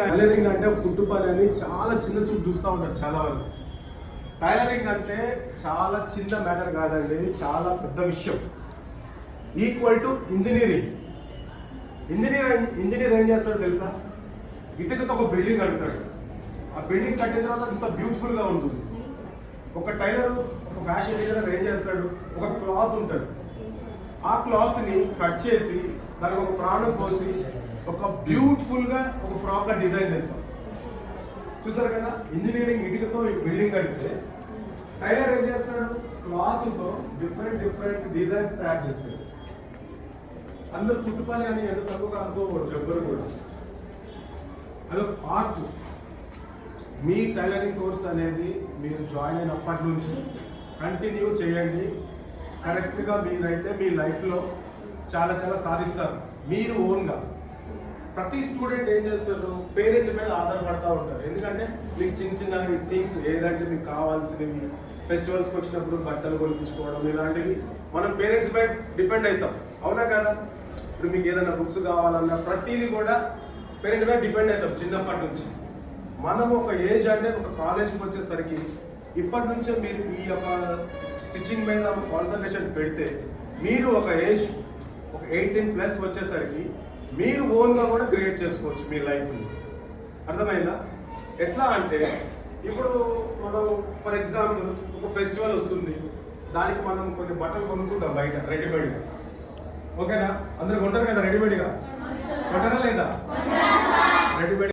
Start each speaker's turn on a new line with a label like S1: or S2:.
S1: Tailoring అంటే కుట్టు పని అని చాలా చిన్న చూపు చూస్తూ ఉంటారు చాలా వరకు. టైలరింగ్ అంటే చాలా చిన్న మ్యాటర్ కాదండి, చాలా పెద్ద విషయం. Equal to engineering. ఇంజనీర్ ఏం చేస్తాడో తెలుసా? ఇటుకతో ఒక బిల్డింగ్ కడతాడు. ఆ బిల్డింగ్ కట్టిన తర్వాత ఇంత బ్యూటిఫుల్గా ఉంటుంది. ఒక టైలర్, ఒక ఫ్యాషన్ డిజైనర్ ఏం చేస్తాడు? ఒక క్లాత్ ఉంటుంది, ఆ క్లాత్ని కట్ చేసి దానికి ఒక ప్రాణం పోసి ఒక బ్యూటిఫుల్గా ఒక ఫ్రాక్గా డిజైన్ చేస్తాం. చూసారు కదా? ఇంజనీరింగ్ ఇటుకతో బిల్డింగ్ కడితే టైలర్ ఏం చేస్తాడు? క్లాత్తో డిఫరెంట్ డిజైన్స్ తయారు చేస్తాడు. అందరు కుట్టుపని అని ఎంత తక్కువగా అనుకోకూడదు ఎవ్వరు కూడా. అదొక ఆర్ట్. మీ టైలరింగ్ కోర్స్ అనేది మీరు జాయిన్ అయినప్పటి నుంచి కంటిన్యూ చేయండి. కరెక్ట్గా మీరైతే మీ లైఫ్లో చాలా సాధిస్తారు మీరు ఓన్గా. ప్రతి స్టూడెంట్ ఏం చేస్తారు? పేరెంట్ మీద ఆధారపడతా ఉంటారు. ఎందుకంటే మీకు చిన్న థింగ్స్ ఏదంటే మీకు కావాల్సినవి, ఫెస్టివల్స్కి వచ్చినప్పుడు బట్టలు కొనిపించుకోవడం ఇలాంటివి మనం పేరెంట్స్ పై డిపెండ్ అవుతాం. అవునా కదా? ఇప్పుడు మీకు ఏదైనా బుక్స్ కావాలన్నా ప్రతిదీ కూడా పేరెంట్ మీద డిపెండ్ అవుతాం చిన్నప్పటి నుంచి. మనం ఒక ఏజ్ అంటే ఒక కాలేజ్కి వచ్చేసరికి ఇప్పటి నుంచే మీరు ఈ యొక్క స్టిచ్చింగ్ మీద కాన్సన్ట్రేషన్ పెడితే మీరు ఒక ఏజ్ ఒక 18+ వచ్చేసరికి మీరు ఓన్గా కూడా క్రియేట్ చేసుకోవచ్చు మీ లైఫ్ని. అర్థమైందా? ఎట్లా అంటే ఇప్పుడు మనం ఫర్ ఎగ్జాంపుల్ ఒక ఫెస్టివల్ వస్తుంది, దానికి మనం కొన్ని బట్టలు కొనుక్కుంటాం బయట రెడీమేడ్గా. ఓకేనా? అందరూ కొంటారు కదా రెడీమేడ్గా? కొంటారా లేదా? రెడీమేడ్